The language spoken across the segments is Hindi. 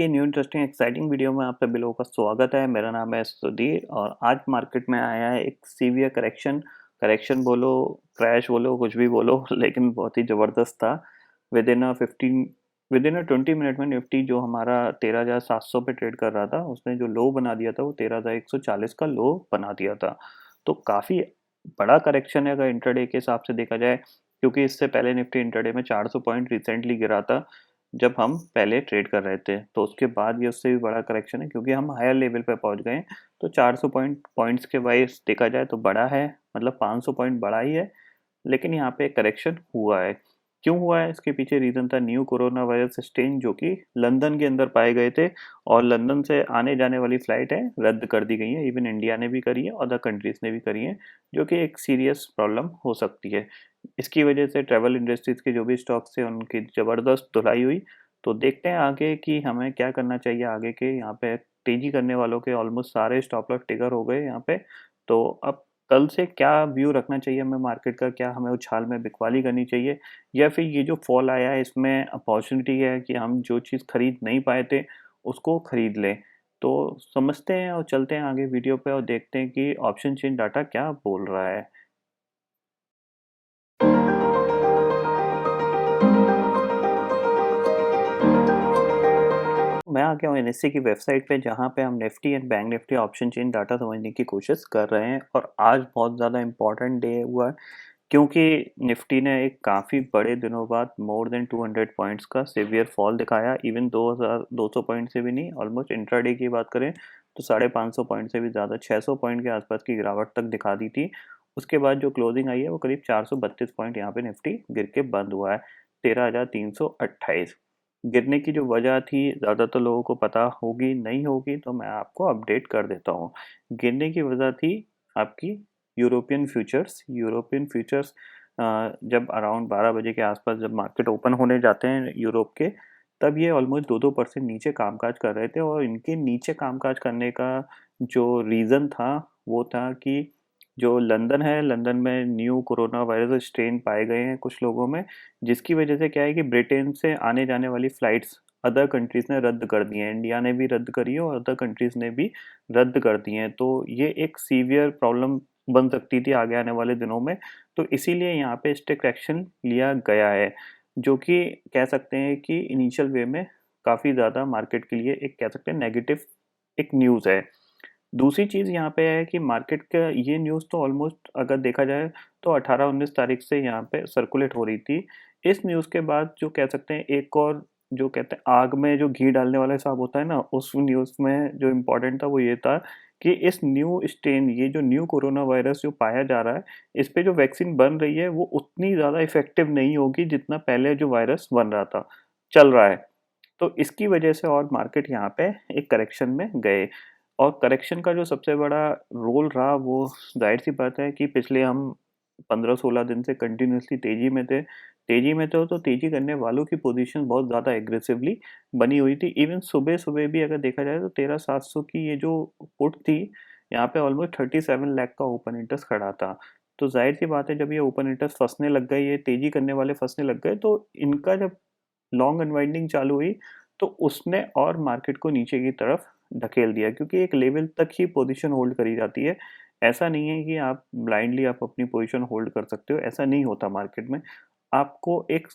की न्यू इंटरेस्टिंग एक्साइटिंग वीडियो में आप सभी लोगों का स्वागत है। मेरा नाम है सुधीर और आज मार्केट में आया है एक सीवियर करेक्शन। करेक्शन बोलो, क्रैश बोलो, कुछ भी बोलो, लेकिन बहुत ही ज़बरदस्त था। विद इन अ 20 मिनट में निफ्टी जो हमारा 13,700 पे ट्रेड कर रहा था, उसने जो लो बना दिया था वो 13,140 का लो बना दिया था। तो काफ़ी बड़ा करेक्शन है अगर इंट्राडे के हिसाब से देखा जाए, क्योंकि इससे पहले निफ्टी इंट्राडे में 400 पॉइंट रिसेंटली गिरा था जब हम पहले ट्रेड कर रहे थे। तो उसके बाद ये उससे भी बड़ा करेक्शन है, क्योंकि हम हायर लेवल पे पहुंच गए। तो 400 पॉइंट्स के वाइज देखा जाए तो बड़ा है, मतलब 500 पॉइंट बड़ा ही है। लेकिन यहाँ पे करेक्शन हुआ है। क्यों हुआ है, इसके पीछे रीज़न था न्यू कोरोना वायरस स्ट्रेन जो कि लंदन के अंदर पाए गए थे, और लंदन से आने जाने वाली फ़्लाइट है रद्द कर दी गई है। इवन इंडिया ने भी करी है, अदर कंट्रीज़ ने भी करी है, जो कि एक सीरियस प्रॉब्लम हो सकती है। इसकी वजह से ट्रैवल इंडस्ट्रीज़ के जो भी स्टॉक्स थे उनकी ज़बरदस्त धुलाई हुई। तो देखते हैं आगे कि हमें क्या करना चाहिए आगे के। यहाँ पे तेज़ी करने वालों के ऑलमोस्ट सारे स्टॉप लॉस ट्रिगर हो गए यहाँ पे। तो अब कल से क्या व्यू रखना चाहिए हमें मार्केट का, क्या हमें उछाल में बिकवाली करनी चाहिए, या फिर ये जो फॉल आया है इसमें अपॉर्चुनिटी है कि हम जो चीज़ खरीद नहीं पाए थे उसको खरीद लें। तो समझते हैं और चलते हैं आगे वीडियो पे और देखते हैं कि ऑप्शन चेन डाटा क्या बोल रहा है। मैं आ गया हूँ एनएससी की वेबसाइट पे, जहाँ पे हम Nifty and bank Nifty option chain data समझने की कोशिश कर रहे हैं। और आज बहुत ज़्यादा इम्पोर्टेंट डे हुआ है, क्योंकि निफ्टी ने एक काफ़ी बड़े दिनों बाद मोर देन 200 पॉइंट्स का सीवियर फॉल दिखाया। इवन 2200 पॉइंट से भी नहीं, ऑलमोस्ट इंट्राडे की बात करें तो 550 पॉइंट से भी ज़्यादा 600 पॉइंट के आसपास की गिरावट तक दिखा दी थी। उसके बाद जो क्लोजिंग आई है वो करीब 432 पॉइंट यहाँ पे निफ्टी गिर के बंद हुआ है, 13,328। गिरने की जो वजह थी ज़्यादातर लोगों को पता होगी नहीं होगी, तो मैं आपको अपडेट कर देता हूँ। गिरने की वजह थी आपकी यूरोपियन फ्यूचर्स। जब अराउंड 12 बजे के आसपास जब मार्केट ओपन होने जाते हैं यूरोप के, तब ये ऑलमोस्ट 2-2% नीचे कामकाज कर रहे थे। और इनके नीचे कामकाज करने का जो रीज़न था वो था कि जो लंदन है, लंदन में न्यू कोरोना वायरस स्ट्रेन पाए गए हैं कुछ लोगों में, जिसकी वजह से क्या है कि ब्रिटेन से आने जाने वाली फ़्लाइट्स अदर कंट्रीज़ ने रद्द कर दी हैं। इंडिया ने भी रद्द करी है और अदर कंट्रीज़ ने भी रद्द कर दी हैं। तो ये एक सीवियर प्रॉब्लम बन सकती थी आगे आने वाले दिनों में। तो इसीलिए यहाँ पे स्ट्रिक्ट एक्शन लिया गया है, जो कि कह सकते हैं कि इनिशियल वे में काफ़ी ज़्यादा मार्केट के लिए एक कह सकते हैं नेगेटिव एक न्यूज़ है। दूसरी चीज़ यहाँ पे है कि मार्केट का ये न्यूज़ तो ऑलमोस्ट अगर देखा जाए तो 18-19 तारीख से यहाँ पे सर्कुलेट हो रही थी। इस न्यूज़ के बाद जो कह सकते हैं एक और जो कहते हैं आग में जो घी डालने वाला हिसाब होता है ना, उस न्यूज़ में जो इम्पोर्टेंट था वो ये था कि इस न्यू स्ट्रेन, ये जो न्यू कोरोना वायरस जो पाया जा रहा है, इस पे जो वैक्सीन बन रही है वो उतनी ज़्यादा इफ़ेक्टिव नहीं होगी जितना पहले जो वायरस बन रहा था, चल रहा है। तो इसकी वजह से और मार्केट यहाँ पे एक करेक्शन में गए। और करेक्शन का जो सबसे बड़ा रोल रहा वो ज़ाहिर-सी बात है कि पिछले हम 15-16 दिन से कंटिन्यूअसली तेज़ी में थे। तेज़ी में थे तो तेज़ी करने वालों की पोज़ीशन बहुत ज़्यादा एग्रेसिवली बनी हुई थी। इवन सुबह-सुबह भी अगर देखा जाए तो 13,700 की ये जो पुट थी, यहाँ पे ऑलमोस्ट 37 लाख का ओपन इंटरेस्ट खड़ा था। तो ज़ाहिर-सी बात है जब ये ओपन इंटरेस्ट फँसने लग गए, ये तेज़ी करने वाले फँसने लग गए, तो इनका जब लॉन्ग अनवाइंडिंग चालू हुई तो उसने और मार्केट को नीचे की तरफ धकेल दिया, क्योंकि एक लेवल तक ही पोजीशन होल्ड करी जाती है। ऐसा नहीं है कि आप ब्लाइंडली आप अपनी पोजीशन होल्ड कर सकते हो, ऐसा नहीं होता मार्केट में। आपको एक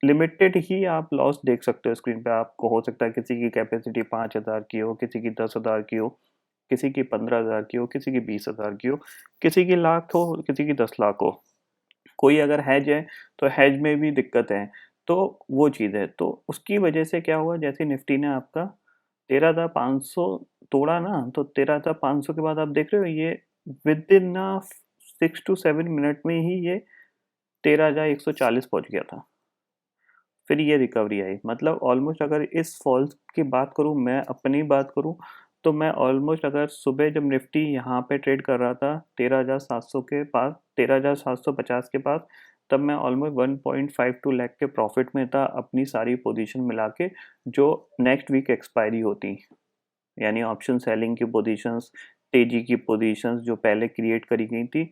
लिमिटेड ही आप लॉस देख सकते हो स्क्रीन पे। आपको हो सकता है किसी की कैपेसिटी 5,000 की हो, किसी की 10,000 की हो, किसी की 15,000 की हो, किसी की 20,000 की हो, किसी की लाख हो, किसी की 10 लाख हो। कोई अगर हैज है तो हैज में भी दिक्कत है। तो वो चीज़ है। तो उसकी वजह से क्या हुआ, जैसे निफ्टी ने आपका 13,500 तोड़ा ना, तो 13,500 के बाद आप देख रहे हो ये विदिन 6 टू 7 मिनट में ही ये 13,140 पहुँच गया था। फिर ये रिकवरी आई। मतलब ऑलमोस्ट अगर इस फॉल्स की बात करूँ, मैं अपनी बात करूँ, तो मैं ऑलमोस्ट अगर सुबह जब निफ्टी यहाँ पे ट्रेड कर रहा था 13,700 के पास, 13,750 के पास, तब मैं ऑलमोस्ट 1.52 लाख के प्रॉफिट में था अपनी सारी पोजीशन मिला के, जो नेक्स्ट वीक एक्सपायरी होती। यानी ऑप्शन सेलिंग की पोजीशंस, तेजी की पोजीशंस जो पहले क्रिएट करी गई थी।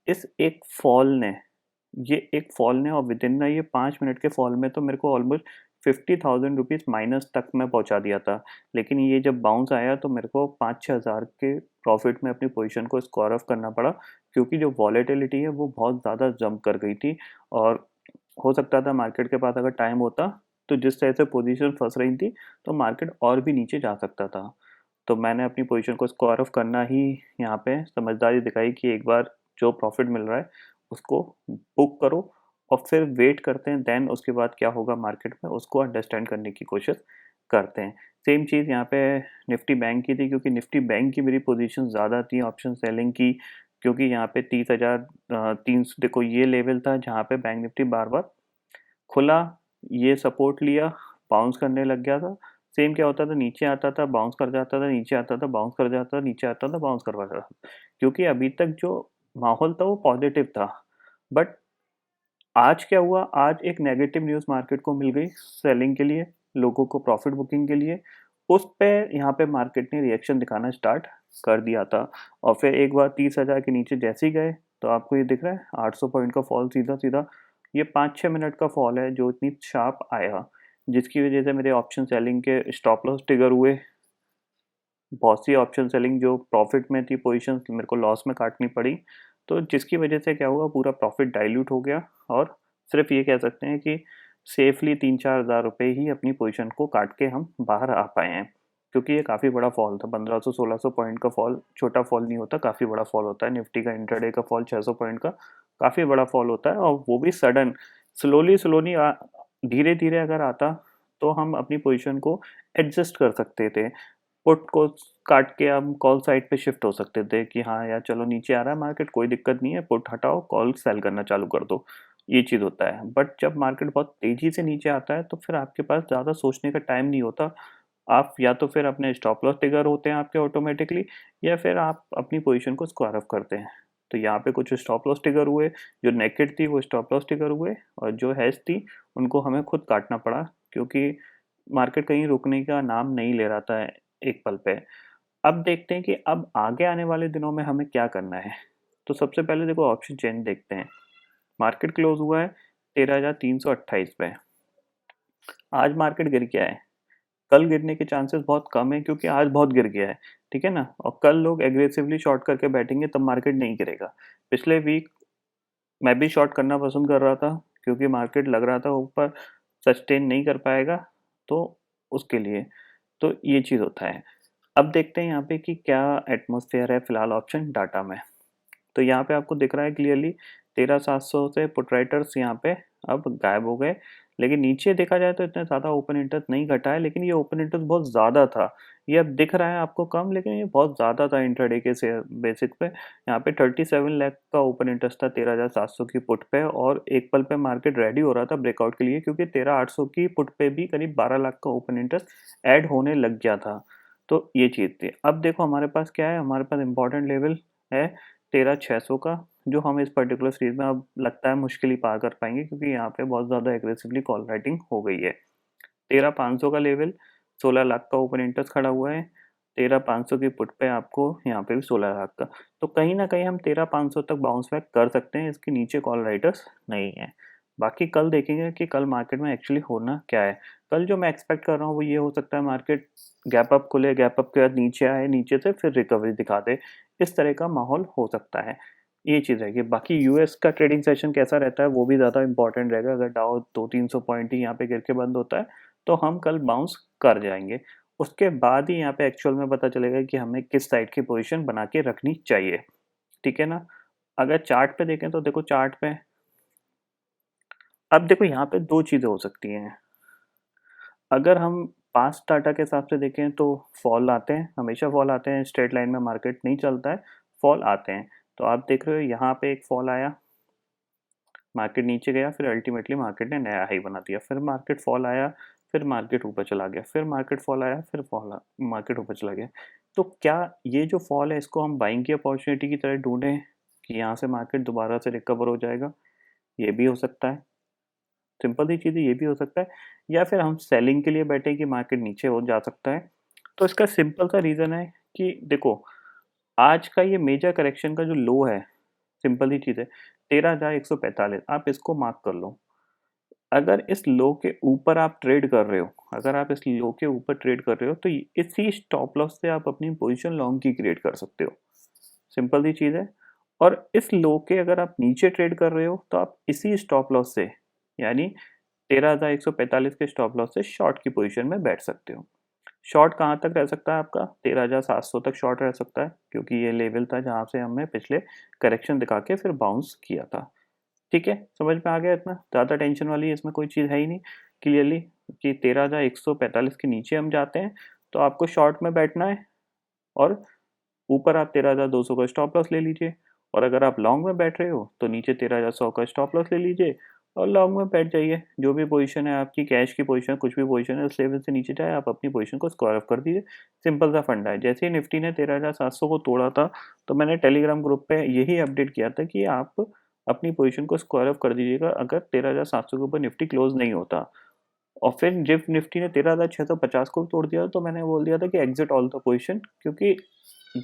इस एक फॉल ने और विदिन ना ये 5 मिनट के फॉल में तो मेरे को ऑलमोस्ट ₹50,000 माइनस तक मैं पहुंचा दिया था। लेकिन ये जब बाउंस आया तो मेरे को 5-6 हज़ार के प्रॉफिट में अपनी पोजीशन को स्क्वायर ऑफ करना पड़ा, क्योंकि जो वॉलेटिलिटी है वो बहुत ज़्यादा जंप कर गई थी। और हो सकता था मार्केट के पास अगर टाइम होता तो जिस तरह से पोजीशन फंस रही थी तो मार्केट और भी नीचे जा सकता था। तो मैंने अपनी पोजीशन को स्क्वायर ऑफ करना ही यहाँ पे समझदारी दिखाई कि एक बार जो प्रॉफिट मिल रहा है उसको बुक करो और फिर वेट करते हैं, देन उसके बाद क्या होगा मार्केट में उसको अंडरस्टैंड करने की कोशिश करते हैं। सेम चीज़ यहाँ पे निफ्टी बैंक की थी, क्योंकि निफ्टी बैंक की मेरी पोजीशन ज़्यादा थी ऑप्शन सेलिंग की, क्योंकि यहाँ पे 30,300 देखो ये लेवल था जहाँ पे बैंक निफ्टी बार बार खुला, ये सपोर्ट लिया, बाउंस करने लग गया था। सेम क्या होता था, नीचे आता था, बाउंस कर जाता था, नीचे आता था, बाउंस कर जाता था, नीचे आता था, बाउंस कर जाता था। क्योंकि अभी तक जो माहौल था वो पॉजिटिव था। बट आज क्या हुआ, आज एक नेगेटिव न्यूज़ मार्केट को मिल गई सेलिंग के लिए, लोगों को प्रॉफिट बुकिंग के लिए। उस पे यहाँ पे मार्केट ने रिएक्शन दिखाना स्टार्ट कर दिया था। और फिर एक बार 30,000 के नीचे जैसे ही गए तो आपको ये दिख रहा है 800 पॉइंट का फॉल सीधा सीधा। ये 5-6 मिनट का फॉल है जो इतनी शार्प आया, जिसकी वजह से मेरे ऑप्शन सेलिंग के स्टॉप लॉस ट्रिगर हुए। बहुत सी ऑप्शन सेलिंग जो प्रॉफिट में थी पोजीशन मेरे को लॉस में काटनी पड़ी। तो जिसकी वजह से क्या हुआ, पूरा प्रॉफिट डाइल्यूट हो गया। और सिर्फ ये कह सकते हैं कि सेफली 3-4 हज़ार रुपये ही अपनी पोजीशन को काट के हम बाहर आ पाए हैं, क्योंकि ये काफ़ी बड़ा फॉल था। 1500-1600 पॉइंट का फॉल छोटा फॉल नहीं होता, काफ़ी बड़ा फॉल होता है। निफ्टी का इंट्राडे का फॉल 600 पॉइंट का काफ़ी बड़ा फॉल होता है, और वो भी सडन। स्लोली स्लोली धीरे धीरे अगर आता तो हम अपनी पोजीशन को एडजस्ट कर सकते थे। पुट को काट के हम कॉल साइड पे शिफ्ट हो सकते थे कि हाँ यार चलो नीचे आ रहा है मार्केट, कोई दिक्कत नहीं है, पुट हटाओ, कॉल सेल करना चालू कर दो। ये चीज़ होता है। बट जब मार्केट बहुत तेज़ी से नीचे आता है तो फिर आपके पास ज़्यादा सोचने का टाइम नहीं होता। आप या तो फिर अपने स्टॉप लॉस ट्रिगर होते हैं आपके ऑटोमेटिकली, या फिर आप अपनी पोजीशन को स्क्वायर ऑफ करते हैं। तो यहाँ पे कुछ स्टॉप लॉस ट्रिगर हुए, जो नेकेड थी वो स्टॉप लॉस ट्रिगर हुए, और जो हेज थी उनको हमें खुद काटना पड़ा, क्योंकि मार्केट कहीं रुकने का नाम नहीं ले रहा था एक पल पे। अब देखते हैं कि अब आगे आने वाले दिनों में हमें क्या करना है। तो सबसे पहले देखो ऑप्शन चेन देखते हैं। मार्केट क्लोज हुआ है 13,328 पे। आज मार्केट गिर गया है, कल गिरने के चांसेस बहुत कम है क्योंकि आज बहुत गिर गया है। ठीक है ना, और कल लोग एग्रेसिवली शॉर्ट करके बैठेंगे तब मार्केट नहीं गिरेगा। पिछले वीक मैं भी शॉर्ट करना पसंद कर रहा था, क्योंकि मार्केट लग रहा था ऊपर सस्टेन नहीं कर पाएगा, तो उसके लिए तो ये चीज़ होता है। अब देखते हैं यहाँ पे कि क्या एटमॉस्फेयर है फिलहाल ऑप्शन डाटा में। तो यहाँ पे आपको दिख रहा है क्लियरली 13,700 से पुट राइटर्स यहाँ पे अब गायब हो गए। लेकिन नीचे देखा जाए तो इतना ज़्यादा ओपन इंटरेस्ट नहीं घटा है, लेकिन ये ओपन इंटरेस्ट बहुत ज़्यादा था। ये अब दिख रहा है आपको कम, लेकिन ये बहुत ज़्यादा था इंट्राडे के से बेसिक पे। यहाँ पे 37 लाख का ओपन इंटरेस्ट था 13,700 की पुट पे, और एक पल पे मार्केट रेडी हो रहा था ब्रेकआउट के लिए, क्योंकि 13,800 की पुट पे भी करीब 12 लाख का ओपन इंटरेस्ट ऐड होने लग गया था। तो ये चीज़ थी। अब देखो हमारे पास क्या है, हमारे पास इंपॉर्टेंट लेवल है 13,600 का, जो हम इस पर्टिकुलर सीरीज में अब लगता है मुश्किल ही पार कर पाएंगे, क्योंकि यहाँ पे बहुत ज़्यादा एग्रेसिवली कॉल राइटिंग हो गई है। 13,500 का लेवल, 16 लाख का ओपन इंटरेस्ट खड़ा हुआ है। 13,500 की पुट पे आपको यहाँ पे भी 16 लाख का, तो कहीं ना कहीं हम 13,500 तक बाउंस बैक कर सकते हैं। इसके नीचे कॉल राइटर्स नहीं है। बाकी कल देखेंगे कि कल मार्केट में एक्चुअली होना क्या है। कल जो मैं एक्सपेक्ट कर रहा हूँ वो ये हो सकता है, मार्केट गैप अप खुले, गैप अप के बाद नीचे आए, नीचे से फिर रिकवरी दिखा दे, इस तरह का माहौल हो सकता है। ये चीज़ रहेगी। बाकी यूएस का ट्रेडिंग सेशन कैसा रहता है वो भी ज़्यादा इंपॉर्टेंट रहेगा। अगर डाउ 200-300 पॉइंट ही यहाँ पे गिर के बंद होता है तो हम कल बाउंस कर जाएंगे। उसके बाद ही यहाँ पे एक्चुअल में पता चलेगा कि हमें किस साइड की पोजीशन बना के रखनी चाहिए। ठीक है ना। अगर चार्ट पे देखें तो देखो चार्ट पे, अब देखो यहाँ पे दो चीज़ें हो सकती हैं। अगर हम पास्ट डाटा के हिसाब से देखें तो फॉल आते हैं, हमेशा फॉल आते हैं, स्ट्रेट लाइन में मार्केट नहीं चलता है, फॉल आते हैं। तो आप देख रहे हो यहाँ पे एक फॉल आया, मार्केट नीचे गया, फिर अल्टीमेटली मार्केट ने नया हाई बना दिया, फिर मार्केट फॉल आया, फिर मार्केट ऊपर चला गया, फिर मार्केट फॉल आया, फिर मार्केट ऊपर चला गया। तो क्या ये जो फॉल है इसको हम बाइंग की अपॉर्चुनिटी की तरह ढूंढें कि यहाँ से मार्केट दोबारा से रिकवर हो जाएगा? ये भी हो सकता है, सिंपल सी चीज़ है, ये भी हो सकता है। या फिर हम सेलिंग के लिए बैठे कि मार्केट नीचे हो जा सकता है। तो इसका सिंपल सा रीज़न है कि देखो आज का ये मेजर करेक्शन का जो लो है, सिंपल ही चीज़ है, 13,145, आप इसको मार्क कर लो। अगर इस लो के ऊपर आप ट्रेड कर रहे हो, अगर आप इस लो के ऊपर ट्रेड कर रहे हो तो इसी स्टॉप लॉस से आप अपनी पोजीशन लॉन्ग की क्रिएट कर सकते हो। सिंपल सी चीज़ है। और इस लो के अगर आप नीचे ट्रेड कर रहे हो तो आप इसी स्टॉप लॉस से, यानी 13,145 के स्टॉप लॉस से शॉर्ट की पोजीशन में बैठ सकते हो। शॉर्ट कहाँ तक रह सकता है आपका? 13,700 तक शॉर्ट रह सकता है, क्योंकि ये लेवल था जहाँ से हमने पिछले करेक्शन दिखा के फिर बाउंस किया था। ठीक है, समझ में आ गया इतना? ज़्यादा टेंशन वाली इसमें कोई चीज़ है ही नहीं। क्लियरली कि 13,145 के नीचे हम जाते हैं तो आपको शॉर्ट में बैठना है, और ऊपर आप 13,200 का स्टॉप लॉस ले लीजिए। और अगर आप लॉन्ग में बैठ रहे हो तो नीचे 13,100 का स्टॉप लॉस ले लीजिए और लॉन्ग में बैठ जाइए। जो भी पोजीशन है आपकी, कैश की पोजीशन, कुछ भी पोजीशन है, उस लेवल से नीचे जाए आप अपनी पोजीशन को स्क्वायर ऑफ कर दीजिए। सिंपल सा फंडा है। जैसे ही निफ्टी ने 13,700 को तोड़ा था तो मैंने टेलीग्राम ग्रुप पे यही अपडेट किया था कि आप अपनी पोजीशन को स्क्वायर ऑफ कर दीजिएगा अगर 13,700 के ऊपर निफ्टी क्लोज नहीं होता। और फिर जब निफ्टी ने 13,650 को तोड़ दिया तो मैंने बोल दिया था कि एग्जिट ऑल द पोजीशन, क्योंकि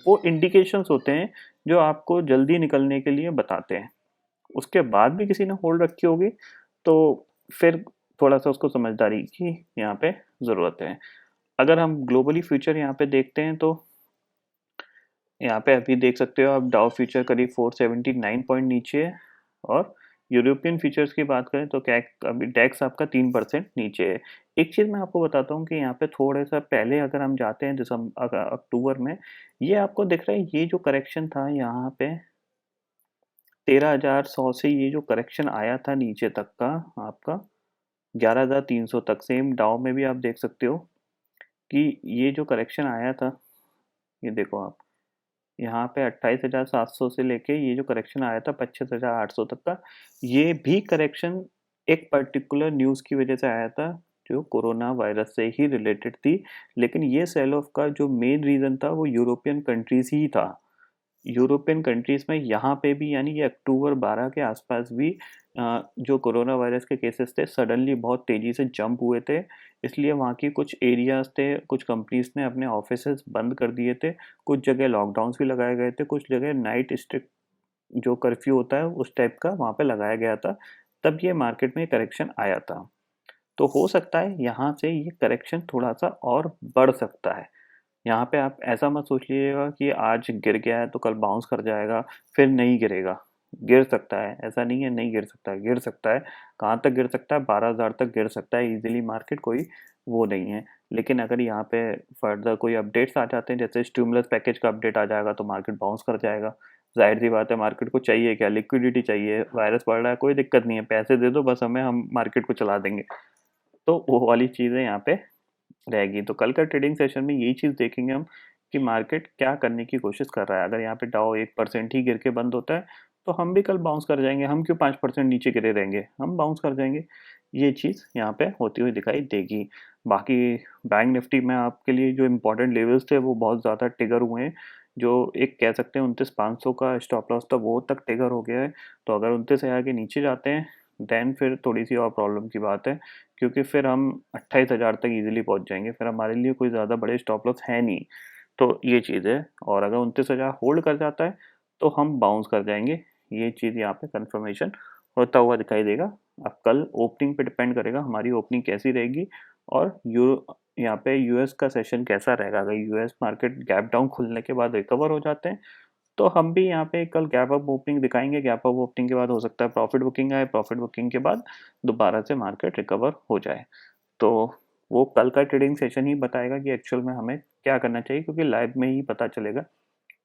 वो इंडिकेशंस होते हैं जो आपको जल्दी निकलने के लिए बताते हैं। उसके बाद भी किसी ने होल्ड रखी होगी तो फिर थोड़ा-सा उसको समझदारी की यहाँ पे ज़रूरत है। अगर हम ग्लोबली फ्यूचर यहाँ पे देखते हैं तो यहाँ पे अभी देख सकते हो आप, डाउ फ्यूचर करीब 479 पॉइंट नीचे है, और यूरोपियन फ्यूचर्स की बात करें तो कैक अभी डेक्स आपका 3% नीचे है। एक चीज़ मैं आपको बताता हूँ कि यहाँ पे थोड़ा-सा पहले अगर हम जाते हैं अक्टूबर में, ये आपको दिख रहा है, ये जो करेक्शन था यहाँ पे 13,100 से ये जो करेक्शन आया था नीचे तक का आपका 11,300 तक, सेम डाउ में भी आप देख सकते हो कि ये जो करेक्शन आया था, ये देखो आप, यहाँ पे 28,700 से लेके ये जो करेक्शन आया था 25,800 तक का, ये भी करेक्शन एक पर्टिकुलर न्यूज़ की वजह से आया था जो कोरोना वायरस से ही रिलेटेड थी। लेकिन ये सेल ऑफ का जो मेन रीज़न था वो यूरोपियन कंट्रीज़ ही था। यूरोपियन कंट्रीज़ में यहाँ पे भी, यानी कि अक्टूबर 12 के आसपास भी जो कोरोना वायरस के केसेस थे सडनली बहुत तेज़ी से जंप हुए थे। इसलिए वहाँ की कुछ एरियाज़ थे, कुछ कंपनीज़ ने अपने ऑफिसेज़ बंद कर दिए थे, कुछ जगह लॉकडाउन्स भी लगाए गए थे, कुछ जगह नाइट स्ट्रिक्ट जो कर्फ्यू होता है उस टाइप का वहाँ पे लगाया गया था। तब ये मार्केट में करेक्शन आया था। तो हो सकता है यहाँ से ये करेक्शन थोड़ा-सा और बढ़ सकता है। यहाँ पे आप ऐसा मत सोच लीजिएगा कि आज गिर गया है तो कल बाउंस कर जाएगा, फिर नहीं गिरेगा। गिर सकता है, ऐसा नहीं है नहीं गिर सकता है, गिर सकता है। कहाँ तक गिर सकता है? 12,000 तक गिर सकता है ईज़िली मार्केट, कोई वो नहीं है। लेकिन अगर यहाँ पे फर्दर कोई अपडेट्स आ जाते हैं, जैसे स्टिमुलस पैकेज का अपडेट आ जाएगा तो मार्केट बाउंस कर जाएगा। ज़ाहिर-सी बात है, मार्केट को चाहिए क्या? लिक्विडिटी चाहिए, वायरस बढ़ रहा है, कोई दिक्कत नहीं है, पैसे दे दो बस हमें, हम मार्केट को चला देंगे। तो वो वाली चीज़ें यहाँ पे रहेगी। तो कल का ट्रेडिंग सेशन में यही चीज़ देखेंगे हम कि मार्केट क्या करने की कोशिश कर रहा है। अगर यहाँ पे डाउ 1% ही गिर के बंद होता है तो हम भी कल बाउंस कर जाएंगे। हम क्यों 5% नीचे गिरे रहेंगे, हम बाउंस कर जाएंगे। ये चीज़ यहाँ पे होती हुई दिखाई देगी। बाकी बैंक निफ्टी में आपके लिए जो इम्पोर्टेंट लेवल्स थे वो बहुत ज़्यादा ट्रिगर हुए हैं। जो एक कह सकते हैं 29,500 का स्टॉप लॉस था वो तक ट्रिगर हो गया है। तो अगर 29,000 के नीचे जाते हैं देन फिर थोड़ी सी और प्रॉब्लम की बात है, क्योंकि फिर हम 28,000 तक ईज़िली पहुँच जाएँगे, फिर हमारे लिए कोई ज़्यादा बड़े स्टॉप लॉस है नहीं। तो ये चीज़ है, और अगर 29,000 होल्ड कर जाता है, तो हम बाउंस कर जाएँगे। ये चीज़ यहाँ पे कन्फर्मेशन होता हुआ दिखाई देगा। अब कल ओपनिंग पे डिपेंड करेगा हमारी ओपनिंग कैसी रहेगी, और यहाँ पे यूएस का सेशन कैसा रहेगा। अगर यूएस मार्केट गैप डाउन खुलने के बाद रिकवर हो जाते हैं तो हम भी यहाँ पे कल गैप अप ओपनिंग दिखाएंगे। गैप अप ओपनिंग के बाद हो सकता है प्रॉफिट बुकिंग आए, प्रॉफिट बुकिंग के बाद दोबारा से मार्केट रिकवर हो जाए। तो वो कल का ट्रेडिंग सेशन ही बताएगा कि एक्चुअल में हमें क्या करना चाहिए, क्योंकि लाइव में ही पता चलेगा।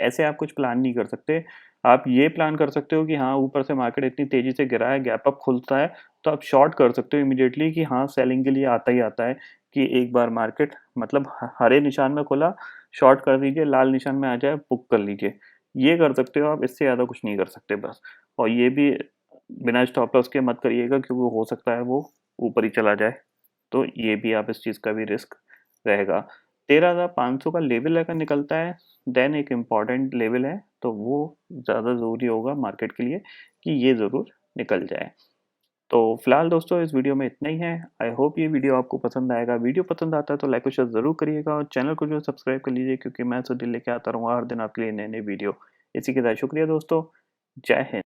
ऐसे आप कुछ प्लान नहीं कर सकते। आप ये प्लान कर सकते हो कि हाँ, ऊपर से मार्केट इतनी तेज़ी से गिरा है, गैप अप खुलता है, तो आप शॉर्ट कर सकते हो इमीडिएटली कि हाँ, सेलिंग के लिए आता ही आता है कि एक बार मार्केट मतलब हरे निशान में खुला, शॉर्ट कर दीजिए, लाल निशान में आ जाए, बुक कर लीजिए। ये कर सकते हो आप, इससे ज़्यादा कुछ नहीं कर सकते बस। और ये भी बिना स्टॉप लॉस के मत करिएगा, क्योंकि हो सकता है वो ऊपर ही चला जाए। तो ये भी आप, इस चीज़ का भी रिस्क रहेगा। 13,500 का लेवल अगर निकलता है देन एक इम्पॉर्टेंट लेवल है, तो वो ज़्यादा ज़रूरी होगा मार्केट के लिए कि ये ज़रूर निकल जाए। तो फिलहाल दोस्तों इस वीडियो में इतना ही है। आई होप ये वीडियो आपको पसंद आएगा। वीडियो पसंद आता है तो लाइक और शेयर ज़रूर करिएगा, और चैनल को जो सब्सक्राइब कर लीजिए, क्योंकि मैं सुधीर लेके आता रहूँगा हर दिन आपके लिए नए नए वीडियो। इसी के साथ शुक्रिया दोस्तों, जय हिंद।